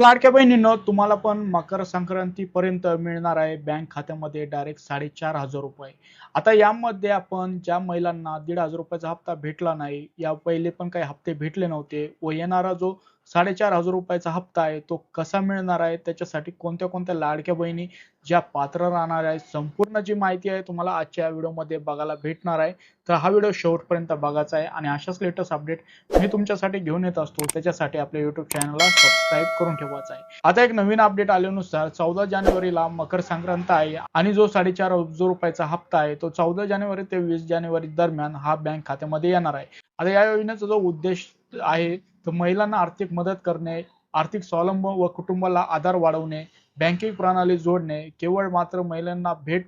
लाडक्या बहिणींनो, तुम्हाला पण मकर संक्रांतीपर्यंत मिळणार आहे बँक खात्यामध्ये डायरेक्ट 4,500 रुपये. आता यामध्ये आपण ज्या महिलांना ₹1,500 हप्ता भेटला नाही, या पहिले पण काही हप्ते भेटले नव्हते व येणारा जो 4,500 हप्ता आहे तो कसा मिळणार आहे, त्याच्यासाठी कोणत्या कोणत्या लाडक्या बहिणी ज्या पात्र राहणार आहेत, संपूर्ण जी माहिती आहे तुम्हाला आजच्या व्हिडिओमध्ये बघायला भेटणार आहे. तर हा व्हिडिओ शेवटपर्यंत बघायचा आहे आणि अशाच लेटेस्ट अपडेट मी तुमच्यासाठी घेऊन येत असतो. त्याच्यासाठी आपल्या YouTube चॅनलला सबस्क्राईब करून ठेवायचं आहे. आता एक नवीन अपडेट आल्यानुसार 14 जानेवारीला मकर संक्रांत आहे आणि जो 4,500 रुपयाचा हप्ता आहे तो 14 जानेवारी ते 20 जानेवारी दरम्यान हा बँक खात्यामध्ये येणार आहे. आता या योजनेचा जो उद्देश आहे तर महिलांना आर्थिक मदत करणे, आर्थिक स्वावलंबन व कुटुंबाला आधार वाढवणे, बँकिंग प्रणाली जोडणे, केवळ मात्र महिलांना भेट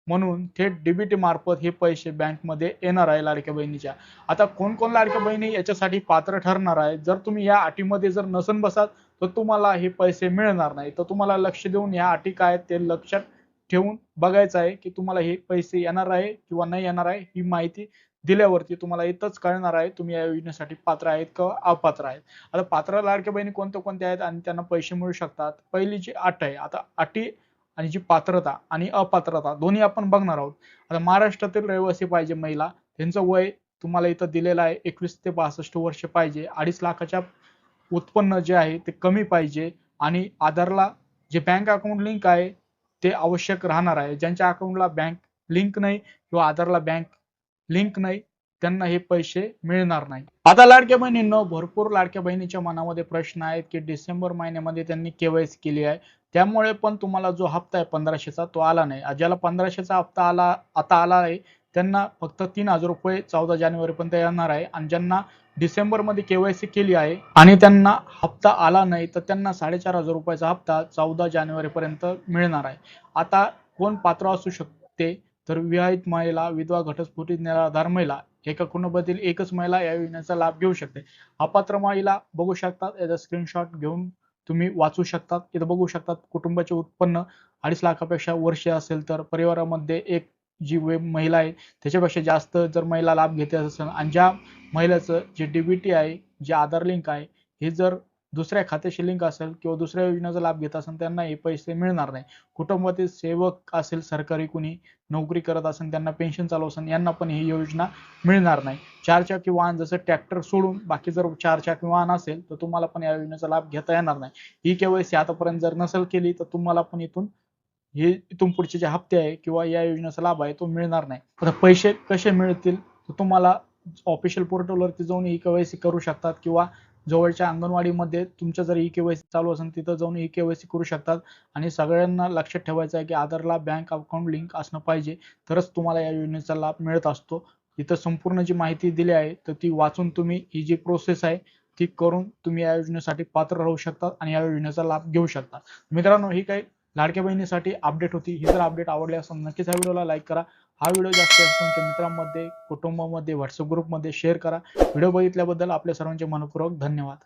म्हणून थेट डीबीटी मार्फत हे पैसे बँकमध्ये येणार आहे लाडक्या बहिणीच्या. आता कोण कोण लाडक्या बहिणी याच्यासाठी पात्र ठरणार आहे, जर तुम्ही या अटीमध्ये जर नसन बसाल तर तुम्हाला हे पैसे मिळणार नाही. तर तुम्हाला लक्ष देऊन या अटी काय आहेत ते लक्षात ठेवून बघायचं आहे की तुम्हाला हे पैसे येणार आहे किंवा नाही येणार आहे. ही माहिती दिल्यावरती तुम्हाला इथंच कळणार आहे तुम्ही या योजनेसाठी पात्र आहेत किंवा अपात्र आहेत. आता पात्र लाडक्या बहिणी कोणत्या कोणत्या आहेत आणि त्यांना पैसे मिळू शकतात. पहिली जी अट आहे, आता अटी आणि जी पात्रता आणि अपात्रता दोन्ही आपण बघणार आहोत. आता महाराष्ट्रातील रहिवासी पाहिजे महिला, त्यांचं वय तुम्हाला इथं दिलेलं आहे 21 ते 62 वर्ष पाहिजे, 2.5 लाखाच्या उत्पन्न जे आहे ते कमी पाहिजे आणि आधारला जे बँक अकाउंट लिंक आहे ते आवश्यक राहणार आहे. ज्यांच्या अकाउंटला बँक लिंक नाही किंवा आधारला बँक लिंक नाही त्यांना हे पैसे मिळणार नाही. आता लाडक्या बहिणींनो, भरपूर लाडक्या बहिणीच्या मनामध्ये प्रश्न आहेत की डिसेंबर महिन्यामध्ये त्यांनी केवायसी केली आहे, त्यामुळे पण तुम्हाला जो हप्ता आहे 1500चा तो आला नाही. ज्याला 1500चा हप्ता आला आहे त्यांना फक्त 3,000 रुपये 14 जानेवारीपर्यंत येणार आहे आणि ज्यांना डिसेंबरमध्ये केवायसी केली आहे आणि त्यांना हप्ता आला नाही तर त्यांना 4,500 रुपयाचा हप्ता 14 जानेवारीपर्यंत मिळणार आहे. आता कोण पात्र असू शकते, तर विवाहित महिला, विधवा, घटस्फोटित, निराधार महिला, एका कुटुंबातील एकच महिला या योजनेचा लाभ घेऊ शकते. अपात्र महिला बघू शकतात, याचा स्क्रीनशॉट घेऊन तुम्ही वाचू शकतात. इथं बघू शकतात कुटुंबाचे उत्पन्न 2.5 लाखापेक्षा वर्ष असेल तर परिवारामध्ये एक जी महिला आहे त्याच्यापेक्षा जास्त जर महिला लाभ घेते असेल आणि ज्या महिलेचं जे डीबीटी आहे, जे आधार लिंक आहे, हे जर दुसऱ्या खात्याशी लिंक असेल किंवा दुसऱ्या योजनेचा लाभ घेत असेल त्यांना हे पैसे मिळणार नाही. कुटुंबातील सेवक असेल, सरकारी कुणी नोकरी करत असेल, त्यांना पेन्शन चालू असेल, यांना पण ही योजना मिळणार नाही. 4चाकी वाहन जसं ट्रॅक्टर सोडून बाकी जर 4चाकी वाहन असेल तर तुम्हाला पण या योजनेचा लाभ घेता येणार नाही. ही केवायसी आतापर्यंत जर नसेल केली तर तुम्हाला पण इथून पुढचे जे हप्ते आहे किंवा या योजनेचा लाभ आहे तो मिळणार नाही. आता पैसे कसे मिळतील तर तुम्हाला ऑफिशियल पोर्टलवरती जाऊन ई केवायसी करू शकतात किंवा जवळच्या अंगणवाडीमध्ये तुमच्या जर ई केवायसी चालू असेल तिथं जाऊन ई केवायसी करू शकतात. आणि सगळ्यांना लक्षात ठेवायचं आहे की आधारला बँक अकाउंट लिंक असणं पाहिजे, तरच तुम्हाला या योजनेचा लाभ मिळत असतो. इथं संपूर्ण जी माहिती दिली आहे तर ती वाचून तुम्ही ही जी प्रोसेस आहे ती करून तुम्ही या योजनेसाठी पात्र राहू शकता आणि या योजनेचा लाभ घेऊ शकता. मित्रांनो, ही काही लाडक्या बहिणीसाठी अपडेट होती. ही जर अपडेट आवडली असेल नक्कीच ह्या व्हिडिओला लाईक करा. हा व्हिडिओ जास्तीत जास्त तुमच्या मित्रांमध्ये, कुटुंबामध्ये, व्हॉट्सअप ग्रुपमध्ये शेअर करा. व्हिडिओ बघितल्याबद्दल आपल्या सर्वांचे मनपूर्वक धन्यवाद.